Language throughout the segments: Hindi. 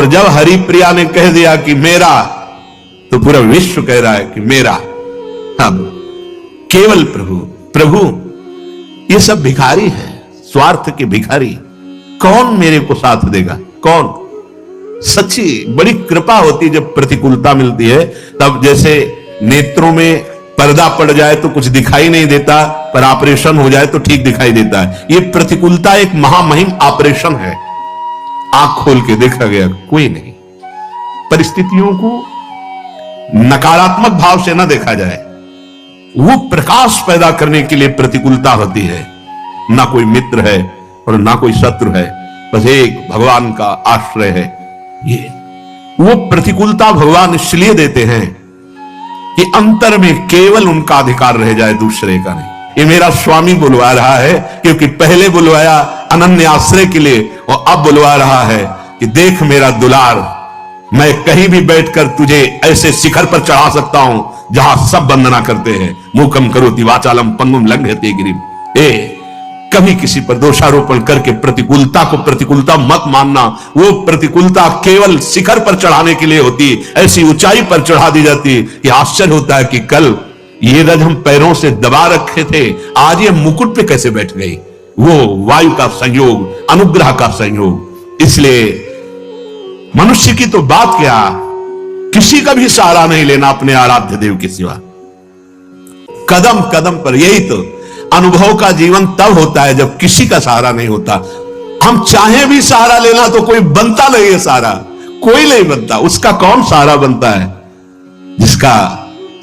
और जब हरिप्रिया ने कह दिया कि मेरा, तो पूरा विश्व कह रहा है कि मेरा। अब केवल प्रभु प्रभु, ये सब भिखारी है, स्वार्थ के भिखारी। कौन मेरे को साथ देगा? कौन? सच्ची बड़ी कृपा होती है जब प्रतिकूलता मिलती है। तब जैसे नेत्रों में पर्दा पड़ जाए तो कुछ दिखाई नहीं देता, पर ऑपरेशन हो जाए तो ठीक दिखाई देता है। ये प्रतिकूलता एक महामहिम ऑपरेशन है। आंख खोल के देखा गया कोई नहीं। परिस्थितियों को नकारात्मक भाव से ना देखा जाए, वो प्रकाश पैदा करने के लिए प्रतिकूलता होती है। ना कोई मित्र है और ना कोई शत्रु है, बस एक भगवान का आश्रय है। ये वो प्रतिकूलता भगवान इसलिए देते हैं कि अंतर में केवल उनका अधिकार रह जाए, दूसरे का नहीं। ये मेरा स्वामी बुलवा रहा है, क्योंकि पहले बुलवाया अनन्य आश्रय के लिए और अब बुलवा रहा है कि देख मेरा दुलार, मैं कहीं भी बैठकर तुझे ऐसे शिखर पर चढ़ा सकता हूं जहां सब वंदना करते हैं। मूकम करोति वाचालम पंगुम लंघयते गिरिम। कभी किसी पर दोषारोपण करके प्रतिकूलता को प्रतिकूलता मत मानना। वो प्रतिकूलता केवल शिखर पर चढ़ाने के लिए होती, ऐसी ऊंचाई पर चढ़ा दी जाती कि आश्चर्य होता है कि कल ये रज हम पैरों से दबा रखे थे, आज ये मुकुट पे कैसे बैठ गई। वो वायु का संयोग, अनुग्रह का संयोग। इसलिए मनुष्य की तो बात क्या, किसी का भी सहारा नहीं लेना अपने आराध्य देव के सिवा। कदम कदम पर, यही तो अनुभव का जीवन तब होता है जब किसी का सहारा नहीं होता। हम चाहे भी सहारा लेना तो कोई बनता नहीं है सहारा, कोई नहीं बनता। उसका कौन सहारा बनता है जिसका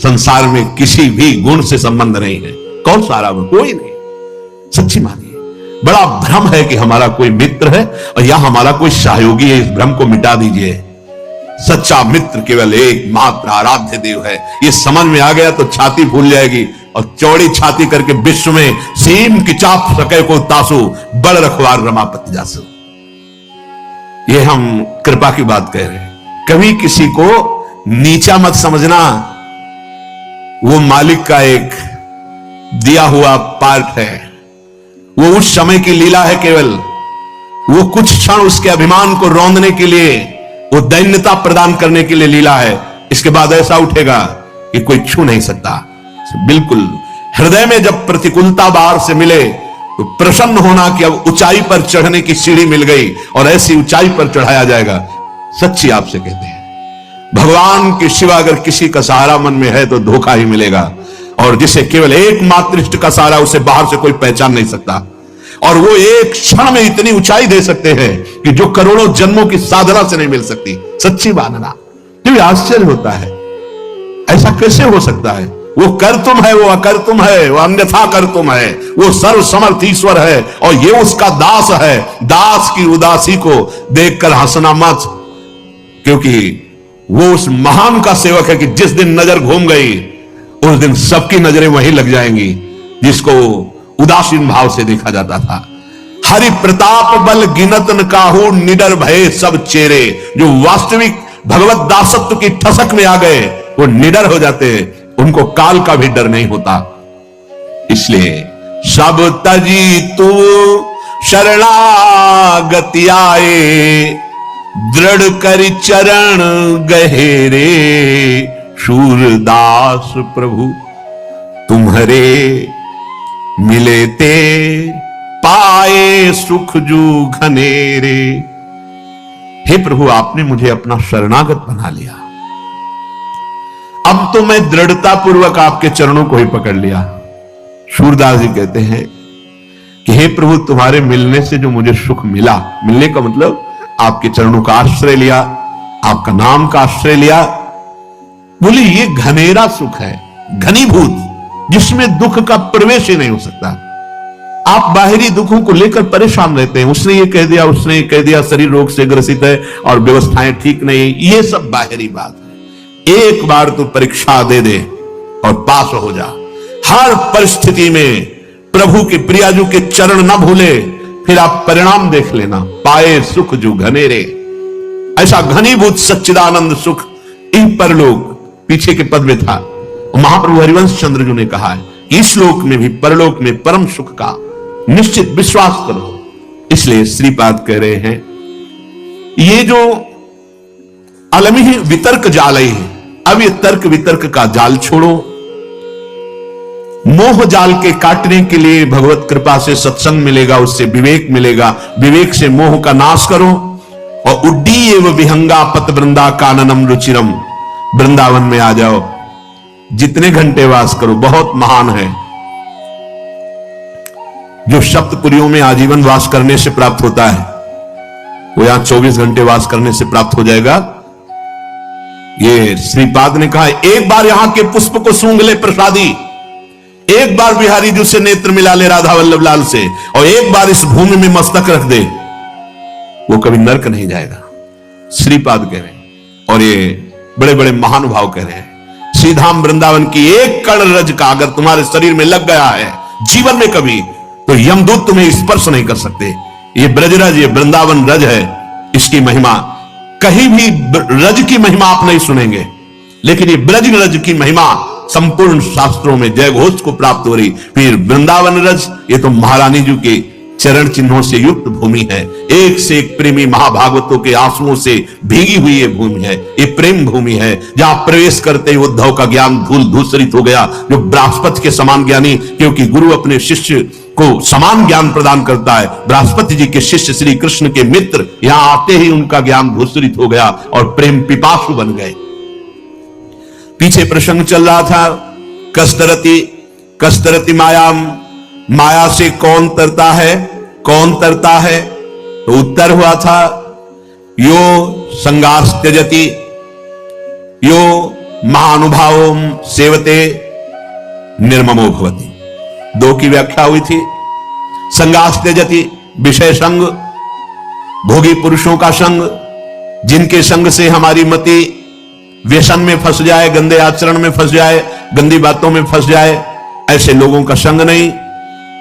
संसार में किसी भी गुण से संबंध नहीं है? कौन सहारा बन? कोई नहीं। सच्ची मानिए, बड़ा भ्रम है कि हमारा कोई मित्र है और या हमारा कोई सहयोगी है। इस भ्रम को मिटा दीजिए। सच्चा मित्र केवल एक मात्र आराध्य देव है। ये समझ में आ गया तो छाती फूल जाएगी और चौड़ी छाती करके विश्व में सीम की चाप सके को तासु, बड़ रखवार रमापति जासु। ये हम कृपा की बात कह रहे हैं। कभी किसी को नीचा मत समझना। वो मालिक का एक दिया हुआ पार्ट है। वो उस समय की लीला है केवल। वो कुछ क्षण उसके अभिमान को रौंदने के लिए, वो दैन्यता प्रदान करने के लिए लीला है। इसके बाद ऐसा उठेगा कि कोई छू नहीं सकता। बिल्कुल हृदय में जब प्रतिकूलता बाहर से मिले तो प्रसन्न होना कि अब ऊंचाई पर चढ़ने की सीढ़ी मिल गई और ऐसी ऊंचाई पर चढ़ाया जाएगा। सच्ची आपसे कहते हैं, भगवान के सिवा अगर किसी का सहारा मन में है तो धोखा ही मिलेगा। और जिसे केवल एकमात्र इष्ट का सहारा, उसे बाहर से कोई पहचान नहीं सकता। और वो एक क्षण में इतनी ऊंचाई दे सकते हैं कि जो करोड़ों जन्मों की साधना से नहीं मिल सकती। सच्ची मानना क्योंकि आश्चर्य होता है, ऐसा कैसे हो सकता है? वो कर तुम है, वो अकर तुम है, वो अन्यथा कर तुम है, वो सर्व समर्थ ईश्वर है और ये उसका दास है। दास की उदासी को देखकर हंसना मत, क्योंकि वो उस महान का सेवक है कि जिस दिन नजर घूम गई उस दिन सबकी नजरें वहीं लग जाएंगी जिसको उदासीन भाव से देखा जाता था। हरि प्रताप बल गिनत न काहू, निडर भय सब चेरे। जो वास्तविक भगवत दासत्व की ठसक में आ गए वो निडर हो जाते हैं, उनको काल का भी डर नहीं होता। इसलिए सब तजी तू शरणागति आए, दृढ़ कर चरण गहेरे। शूरदास प्रभु तुम्हारे मिले ते, पाए सुख जू घनेरे। हे प्रभु, आपने मुझे अपना शरणागत बना लिया। अब तो मैं दृढ़ता पूर्वक आपके चरणों को ही पकड़ लिया। सूरदास जी कहते हैं कि हे प्रभु, तुम्हारे मिलने से जो मुझे सुख मिला, मिलने का मतलब आपके चरणों का आश्रय लिया, आपका नाम का आश्रय लिया। बोले ये घनेरा सुख है, घनीभूत, जिसमें दुख का प्रवेश ही नहीं हो सकता। आप बाहरी दुखों को लेकर परेशान रहते हैं। उसने ये कह दिया, उसने ये कह दिया, शरीर रोग से ग्रसित है और व्यवस्थाएं ठीक नहीं, ये सब बाहरी बात है। एक बार तो परीक्षा दे दे और पास हो जा। हर परिस्थिति में प्रभु के प्रियाजू के चरण न भूले, फिर आप परिणाम देख लेना। पाए सुख जो घनेरे, ऐसा घनीभूत सच्चिदानंद सुख इन परलोक, पीछे के पद में था महाप्रभु हरिवंश चंद्र जी ने कहा है, इस लोक में भी परलोक में परम सुख का निश्चित विश्वास करो। इसलिए श्रीपाद कह रहे हैं, ये जो अलमिहि वितर्क जालय, अब ये तर्क वितर्क का जाल छोड़ो। मोह जाल के काटने के लिए भगवत कृपा से सत्संग मिलेगा, उससे विवेक मिलेगा, विवेक से मोह का नाश करो। और उड्डी एवं विहंगा पत वृंदा काननम रुचिरम, वृंदावन में आ जाओ, जितने घंटे वास करो बहुत महान है। जो सप्तपुरियों में आजीवन वास करने से प्राप्त होता है, वो यहां 24 घंटे वास करने से प्राप्त हो जाएगा। ये श्रीपाद ने कहा, एक बार यहां के पुष्प को सूंघ ले प्रसादी, एक बार बिहारी जी से नेत्र मिला ले राधा वल्लभ लाल से, और एक बार इस भूमि में मस्तक रख दे, वो कभी नरक नहीं जाएगा। श्रीपाद कह रहे हैं, और ये बड़े बड़े महानुभाव कह रहे हैं, श्रीधाम वृंदावन की एक कण रज का अगर तुम्हारे शरीर में लग गया है जीवन में कभी, तो यमदूत तुम्हें स्पर्श नहीं कर सकते। ये ब्रजरज, ये वृंदावन रज है, इसकी महिमा कहीं भी रज की महिमा आप नहीं सुनेंगे, लेकिन ये ब्रज रज की महिमा संपूर्ण शास्त्रों में जय घोष को प्राप्त हो रही। फिर वृंदावन रज, ये तो महारानी जी के चरण चिन्हों से युक्त भूमि है, एक से एक प्रेमी महाभागवतों के आंसुओं से भीगी हुई ये भूमि है, ये प्रेम भूमि है, जहां प्रवेश करते ही उद्धव का ज्ञान धूल धूसरित हो गया, जो बृहस्पति के समान ज्ञानी, क्योंकि गुरु अपने शिष्य को समान ज्ञान प्रदान करता है। बृहस्पति जी के शिष्य श्री कृष्ण के मित्र यहां आते ही उनका ज्ञान धूसरित हो गया और प्रेम पिपासु बन गए। पीछे प्रसंग चल रहा था, कस्तरती कस्तरती मायाम, माया से कौन तरता है, कौन तरता है? तो उत्तर हुआ था, यो संगास त्यजति यो महानुभावो सेवते निर्ममो भवति। दो की व्याख्या हुई थी। संगास त्यजति, विषय संग, भोगी पुरुषों का संग, जिनके संग से हमारी मति व्यसन में फंस जाए, गंदे आचरण में फंस जाए, गंदी बातों में फंस जाए, ऐसे लोगों का संग नहीं।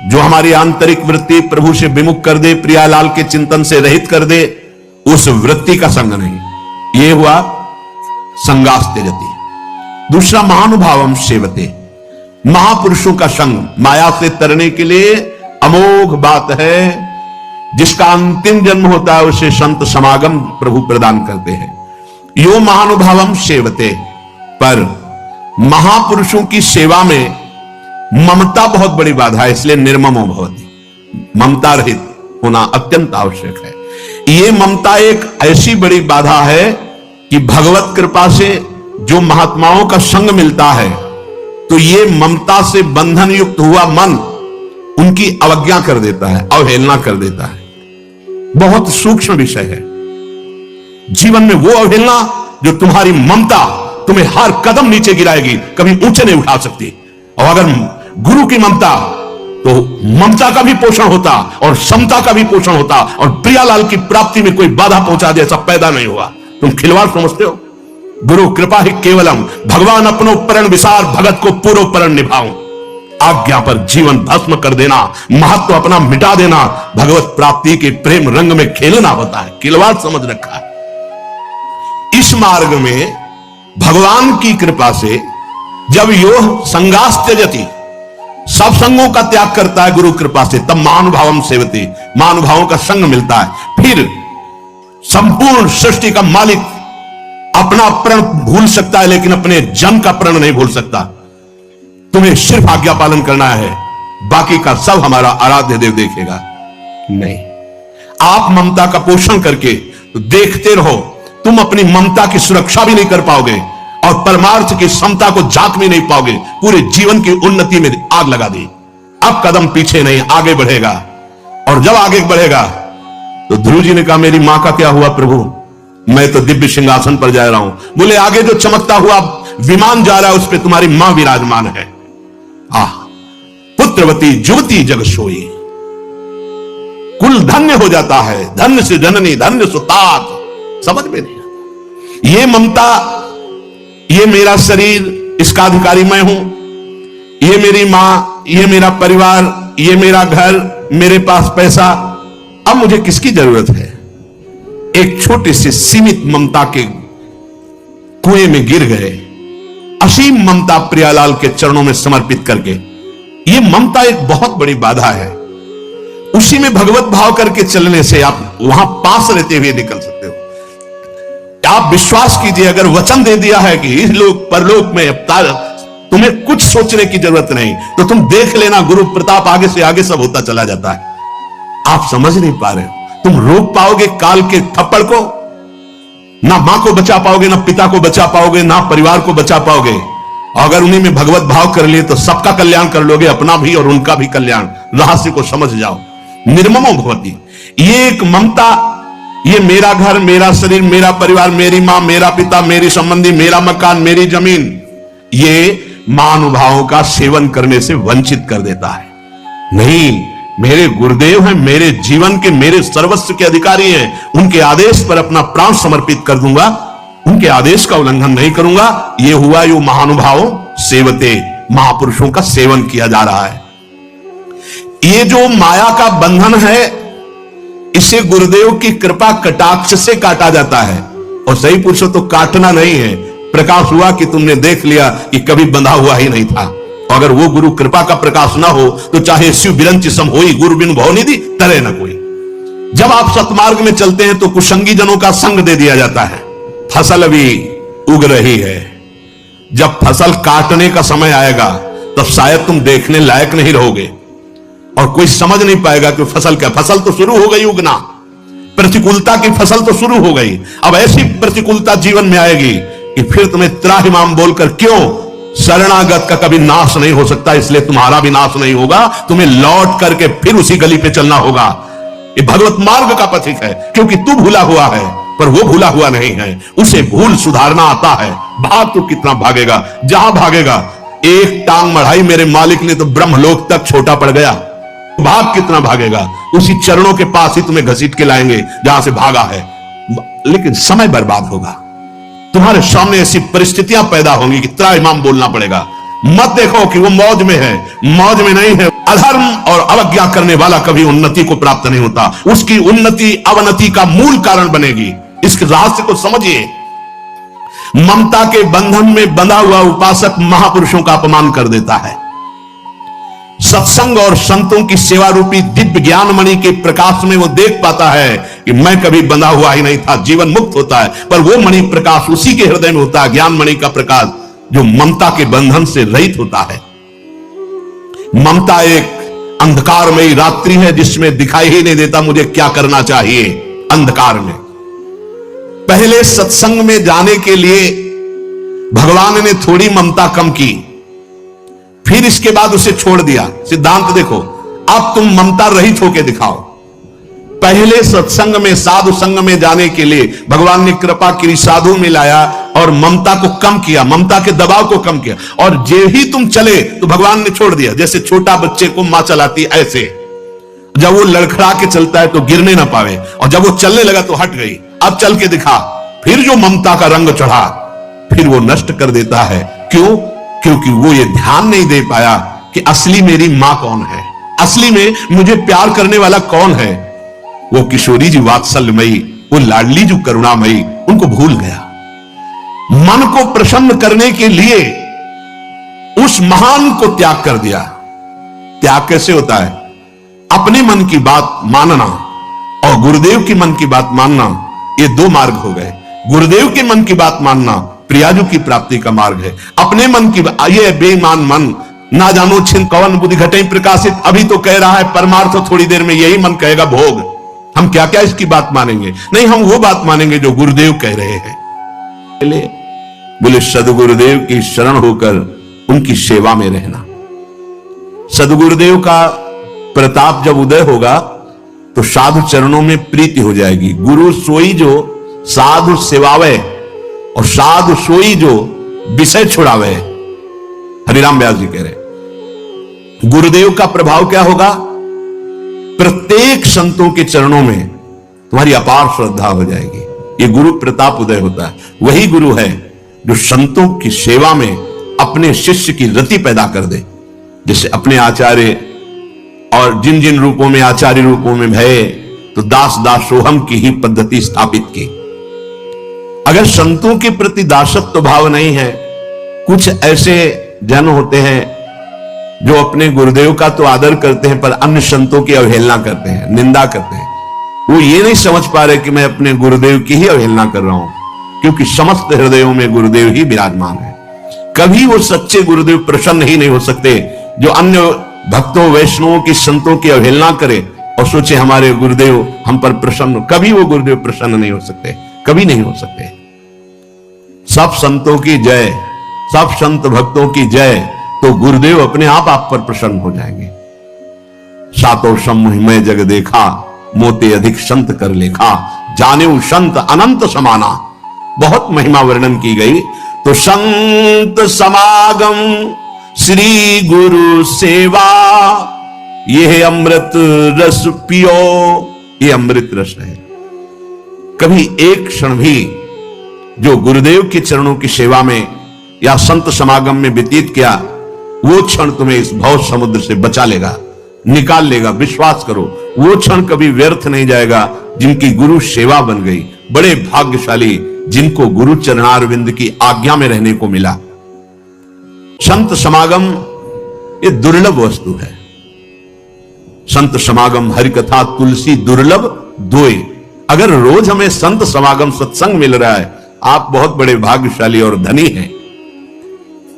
जो हमारी आंतरिक वृत्ति प्रभु से विमुख कर दे, प्रियालाल के चिंतन से रहित कर दे, उस वृत्ति का संग नहीं। यह हुआ संगास त्यजति। दूसरा महानुभावम सेवते, महापुरुषों का संग माया से तरने के लिए अमोघ बात है। जिसका अंतिम जन्म होता है उसे संत समागम प्रभु प्रदान करते हैं। यो महानुभावम सेवते, पर महापुरुषों की सेवा में ममता बहुत बड़ी बाधा है, इसलिए निर्ममो भवति। ममता रहित होना अत्यंत आवश्यक है। यह ममता एक ऐसी बड़ी बाधा है कि भगवत कृपा से जो महात्माओं का संग मिलता है, तो ये ममता से बंधन युक्त हुआ मन उनकी अवज्ञा कर देता है, अवहेलना कर देता है। बहुत सूक्ष्म विषय है। जीवन में वो अवहेलना जो तुम्हारी ममता तुम्हें हर कदम नीचे गिराएगी, कभी ऊंचे नहीं उठा सकती। और अगर गुरु की ममता, तो ममता का भी पोषण होता और समता का भी पोषण होता, और प्रियालाल की प्राप्ति में कोई बाधा पहुंचा दे ऐसा पैदा नहीं हुआ। तुम खिलवाड़ समझते हो? गुरु कृपा ही केवलम, भगवान अपनो परण विसार, भगत को पूर्व परण निभाऊं। आज्ञा पर जीवन भस्म कर देना, महत्व अपना मिटा देना, भगवत प्राप्ति के प्रेम रंग में खेलना होता है। खिलवाड़ समझ रखा है। इस मार्ग में भगवान की कृपा से जब यो संगास त्यजति, सब संगों का त्याग करता है गुरु कृपा से, तब महानुभावम सेवते, महानुभावों का संग मिलता है। फिर संपूर्ण सृष्टि का मालिक अपना प्रण भूल सकता है, लेकिन अपने जन का प्रण नहीं भूल सकता। तुम्हें सिर्फ आज्ञा पालन करना है, बाकी का सब हमारा आराध्य देव देखेगा। नहीं, आप ममता का पोषण करके तो देखते रहो, तुम अपनी ममता की सुरक्षा भी नहीं कर पाओगे और परमार्थ की समता को जांच भी नहीं पाओगे। पूरे जीवन की उन्नति में आग लगा दी। अब कदम पीछे नहीं, आगे बढ़ेगा। और जब आगे बढ़ेगा तो ध्रुव जी ने कहा, मेरी मां का क्या हुआ प्रभु? मैं तो दिव्य सिंहासन पर जा रहा हूं। बोले, आगे जो चमकता हुआ विमान जा रहा है उस पर तुम्हारी मां विराजमान है। पुत्रवती जुवती जग सोई, कुल धन्य हो जाता है। धन्य से जननी, धन्य सुतात, समझ में नहीं आता। ये ममता, ये मेरा शरीर, इसका अधिकारी मैं हूं, ये मेरी मां, ये मेरा परिवार, ये मेरा घर, मेरे पास पैसा, अब मुझे किसकी जरूरत है? एक छोटे से सीमित ममता के कुएं में गिर गए। असीम ममता प्रियालाल के चरणों में समर्पित करके, यह ममता एक बहुत बड़ी बाधा है। उसी में भगवत भाव करके चलने से आप वहां पास रहते हुए निकल सकते हो। आप विश्वास कीजिए, अगर वचन दे दिया है कि इस लोक परलोक में तुम्हें कुछ सोचने की जरूरत नहीं, तो तुम देख लेना गुरु प्रताप आगे से आगे सब होता चला जाता है। आप समझ नहीं पा रहे हो, तुम रोक पाओगे काल के थप्पड़ को? ना मां को बचा पाओगे, ना पिता को बचा पाओगे, ना परिवार को बचा पाओगे। अगर उन्हीं में भगवत भाव कर लिए तो सबका कल्याण कर लोगे, अपना भी और उनका भी कल्याण। रहस्य को समझ जाओ। निर्ममो भवति, ये एक ममता, ये मेरा घर, मेरा शरीर, मेरा परिवार, मेरी मां, मेरा पिता, मेरी संबंधी, मेरा मकान, मेरी जमीन, ये महानुभावों का सेवन करने से वंचित कर देता है। नहीं, मेरे गुरुदेव हैं, मेरे जीवन के, मेरे सर्वस्व के अधिकारी हैं, उनके आदेश पर अपना प्राण समर्पित कर दूंगा, उनके आदेश का उल्लंघन नहीं करूंगा। ये हुआ यो महानुभावों सेवते, महापुरुषों का सेवन किया जा रहा है। ये जो माया का बंधन है, इसे गुरुदेव की कृपा कटाक्ष से काटा जाता है। और सही पूछो तो काटना नहीं है, प्रकाश हुआ कि तुमने देख लिया कि कभी बंधा हुआ ही नहीं था। अगर वो गुरु कृपा का प्रकाश ना हो तो चाहे शिव बिरंच सम होई, गुरु बिन भव निधि तरे न कोई। जब आप सतमार्ग में चलते हैं तो कुसंगी जनों का संग दे दिया जाता है। फसल अभी उग रही है, जब फसल काटने का समय आएगा तब शायद तुम देखने लायक नहीं रहोगे और कोई समझ नहीं पाएगा कि फसल क्या। फसल तो शुरू हो गई उगना, प्रतिकूलता की फसल तो शुरू हो गई। अब ऐसी प्रतिकूलता जीवन में आएगी कि फिर तुम्हें त्राहिमाम बोलकर, क्यों, शरणागत का कभी नाश नहीं हो सकता, इसलिए तुम्हारा भी नाश नहीं होगा। तुम्हें लौट करके फिर उसी गली पे चलना होगा। ये भगवत मार्ग का पथिक है, क्योंकि तू भूला हुआ है पर वो भूला हुआ नहीं है। उसे भूल सुधारना आता है। भाग तो कितना भागेगा, जहां भागेगा। एक टांग बढ़ाई मेरे मालिक ने तो ब्रह्मलोक तक छोटा पड़ गया। भाग कितना भागेगा, उसी चरणों के पास ही तुम्हें घसीट के लाएंगे जहां से भागा है। लेकिन समय बर्बाद होगा, तुम्हारे सामने ऐसी परिस्थितियां पैदा होंगी कि त्राहिमाम बोलना पड़ेगा। मत देखो कि वो मौज में है, मौज में नहीं है। अधर्म और अवज्ञा करने वाला कभी उन्नति को प्राप्त नहीं होता। उसकी उन्नति अवनति का मूल कारण बनेगी। इसके रहस्य को समझिए। ममता के बंधन में बंधा हुआ उपासक महापुरुषों का अपमान कर देता है। सत्संग और संतों की सेवा रूपी दिव्य ज्ञान मणि के प्रकाश में वो देख पाता है कि मैं कभी बंधा हुआ ही नहीं था, जीवन मुक्त होता है। पर वो मणि प्रकाश उसी के हृदय में होता है, ज्ञान मणि का प्रकाश, जो ममता के बंधन से रहित होता है। ममता एक अंधकारमयी रात्रि है जिसमें दिखाई ही नहीं देता मुझे क्या करना चाहिए। अंधकार में पहले सत्संग में जाने के लिए भगवान ने थोड़ी ममता कम की, फिर इसके बाद उसे छोड़ दिया। सिद्धांत देखो, अब तुम ममता रहित होकर दिखाओ। पहले सत्संग में, साधु संग में जाने के लिए भगवान ने कृपा की, साधु में लाया और ममता को कम किया, ममता के दबाव को कम किया। और जे ही तुम चले तो भगवान ने छोड़ दिया। जैसे छोटा बच्चे को मां चलाती, ऐसे जब वो लड़खड़ा के चलता है तो गिरने ना पावे, और जब वो चलने लगा तो हट गई। अब चल के दिखा। फिर जो ममता का रंग चढ़ा फिर वो नष्ट कर देता है। क्यों? क्योंकि वो ये ध्यान नहीं दे पाया कि असली मेरी मां कौन है, असली में मुझे प्यार करने वाला कौन है। वो किशोरी जी वात्सल्यमयी, वो लाडली जो करुणामयी, उनको भूल गया। मन को प्रसन्न करने के लिए उस महान को त्याग कर दिया। त्याग कैसे होता है? अपने मन की बात मानना और गुरुदेव की मन की बात मानना, ये दो मार्ग हो गए। गुरुदेव के मन की बात मानना प्रियाजू की प्राप्ति का मार्ग है। अपने मन की, ये बेईमान मन, ना जानो छिन कवन बुद्धि घटे प्रकाशित, अभी तो कह रहा है परमार्थ, थोड़ी देर में यही मन कहेगा भोग। हम क्या क्या इसकी बात मानेंगे? नहीं, हम वो बात मानेंगे जो गुरुदेव कह रहे हैं। बोले सदगुरुदेव की शरण होकर उनकी सेवा में रहना। सदगुरुदेव का प्रताप जब उदय होगा तो साधु चरणों में प्रीति हो जाएगी। गुरु सोई जो साधु सेवावे और साधु सोई जो विषय छुड़ावे। हरिराम व्यास जी कह रहे गुरुदेव का प्रभाव क्या होगा? प्रत्येक संतों के चरणों में तुम्हारी अपार श्रद्धा हो जाएगी। ये गुरु प्रताप उदय होता है। वही गुरु है जो संतों की सेवा में अपने शिष्य की रति पैदा कर दे। जैसे अपने आचार्य और जिन जिन रूपों में, आचार्य रूपों में भय, तो दास दासोहम की ही पद्धति स्थापित की। अगर संतों के प्रति दासत्व भाव नहीं है, कुछ ऐसे जन होते हैं जो अपने गुरुदेव का तो आदर करते हैं पर अन्य संतों की अवहेलना करते हैं, निंदा करते हैं। वो ये नहीं समझ पा रहे कि मैं अपने गुरुदेव की ही अवहेलना कर रहा हूं, क्योंकि समस्त हृदयों में गुरुदेव ही विराजमान है। कभी वो सच्चे गुरुदेव प्रसन्न ही नहीं हो सकते जो अन्य भक्तों, वैष्णवों की, संतों की अवहेलना करे और सोचे हमारे गुरुदेव हम पर प्रसन्न। कभी वो गुरुदेव प्रसन्न नहीं हो सकते, कभी नहीं हो सकते। सब संतों की जय, सब संत भक्तों की जय, तो गुरुदेव अपने आप पर प्रसन्न हो जाएंगे। सातों सम्मोहि जग देखा, मोते अधिक संत कर लेखा, जाने संत अनंत समाना। बहुत महिमा वर्णन की गई। तो संत समागम श्री गुरु सेवा, यह अमृत रस पियो, ये अमृत रस है। कभी एक क्षण भी जो गुरुदेव के चरणों की सेवा में या संत समागम में व्यतीत किया, वो क्षण तुम्हें इस भव समुद्र से बचा लेगा, निकाल लेगा। विश्वास करो, वो क्षण कभी व्यर्थ नहीं जाएगा जिनकी गुरु सेवा बन गई। बड़े भाग्यशाली जिनको गुरु चरणारविंद की आज्ञा में रहने को मिला। संत समागम ये दुर्लभ वस्तु है। संत समागम, हरिकथा, तुलसी दुर्लभ दोए। अगर रोज हमें संत समागम, सत्संग मिल रहा है, आप बहुत बड़े भाग्यशाली और धनी हैं।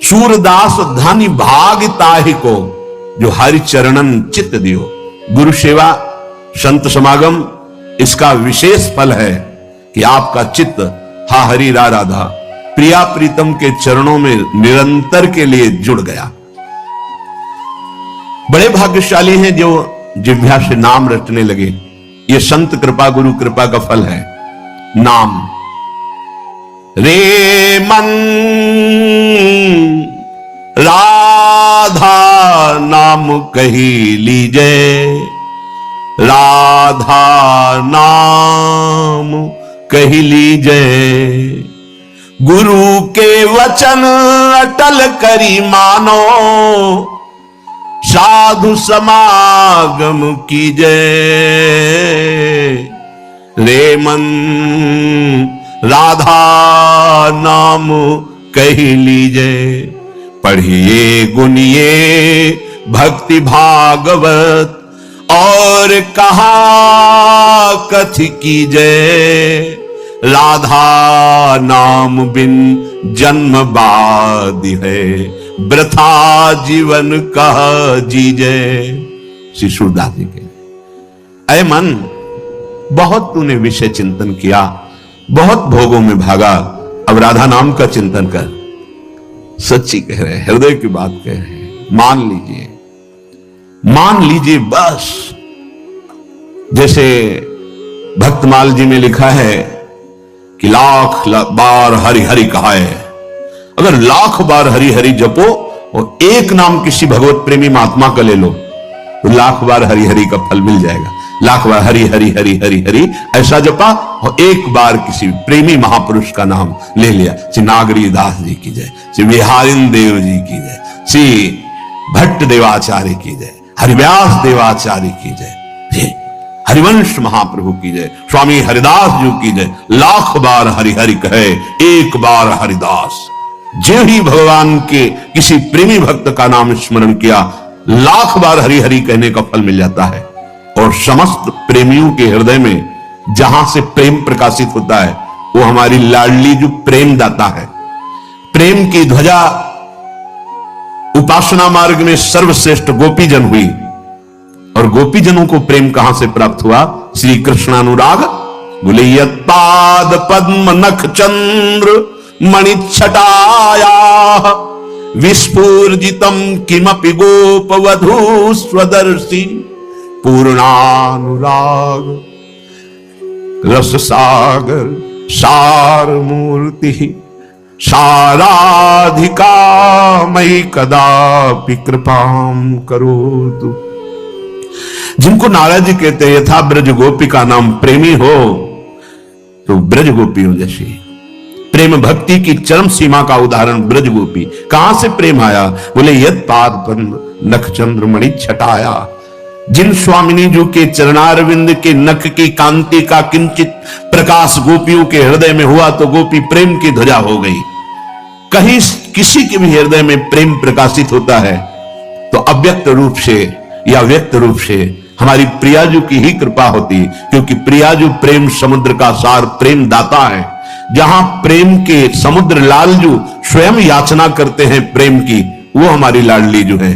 सूरदास धनी भाग ताहि को, जो हरि चरणन चित्त दियो। गुरु सेवा, संत समागम, इसका विशेष फल है कि आपका चित्त हा हरि रा राधा, प्रिया प्रीतम के चरणों में निरंतर के लिए जुड़ गया। बड़े भाग्यशाली हैं जो जिह्वा से नाम रटने लगे। ये संत कृपा, गुरु कृपा का फल है। नाम रे मन राधा नाम कही लीजे, राधा नाम कही लीजे, गुरु के वचन अटल करी मानो, साधु समागम कीजे। रे मन राधा नाम कही लीजे, पढ़िए गुनिए भक्ति भागवत, और कहा कथ कीजे, राधा नाम बिन जन्म बाद है, वृथा जीवन कह जीजे। श्री सूरदास जी के, अय मन, बहुत तूने विषय चिंतन किया, बहुत भोगों में भागा, अब राधा नाम का चिंतन कर। सच्ची कह रहे हैं, हृदय की बात कह रहे हैं। मान लीजिए, मान लीजिए बस। जैसे भक्तमाल जी में लिखा है कि लाख बार हरि हरि कहा है। अगर लाख बार हरि हरि जपो और एक नाम किसी भगवत प्रेमी महात्मा का ले लो, तो लाख बार हरि हरि का फल मिल जाएगा। लाख बार हरि हरि हरि हरि हरि ऐसा जपा और एक बार किसी प्रेमी महापुरुष का नाम ले लिया। श्री नागरी दास जी की जय, श्री बिहारिन देव जी की जय, श्री भट्ट देवाचार्य की जय, हरिव्यास देवाचार्य की जय, हरिवंश महाप्रभु की जय, स्वामी हरिदास जी की जय। लाख बार हरि हरि कहे, एक बार हरिदास। जो ही भगवान के किसी प्रेमी भक्त का नाम स्मरण किया, लाख बार हरि हरि कहने का फल मिल जाता है। और समस्त प्रेमियों के हृदय में जहां से प्रेम प्रकाशित होता है, वो हमारी लाडली जो प्रेम दाता है। प्रेम की ध्वजा उपासना मार्ग में सर्वश्रेष्ठ गोपीजन हुई, और गोपीजनों को प्रेम कहां से प्राप्त हुआ? श्री कृष्णानुराग। बोले यत्पाद पद्म नख चंद्र मणिच्छटाया, विस्फूर्जितम किमपि गोपवधू स्वदर्शी, पूर्णानुराग रस सागर सार मूर्ति, साराधिका मयि कदापि कृपाम करोतु। जिनको नारद जी कहते हैं यथा ब्रज गोपी का नाम प्रेमी हो, तो ब्रज गोपियों जैसी प्रेम भक्ति की चरम सीमा का उदाहरण ब्रज गोपी। कहां से प्रेम आया? बोले यद पाद पद्म नख चंद्र मणि छटाया। जिन स्वामिनी जी के चरणारविंद के नख की कांति का किंचित प्रकाश गोपियों के हृदय में हुआ, तो गोपी प्रेम की ध्वजा हो गई। कहीं किसी के भी हृदय में प्रेम प्रकाशित होता है, तो अव्यक्त रूप से या व्यक्त रूप से हमारी प्रियाजू की ही कृपा होती, क्योंकि प्रियाजू प्रेम समुद्र का सार प्रेम दाता है। जहां प्रेम के समुद्र लालजू स्वयं याचना करते हैं प्रेम की, वो हमारी लाडली जो है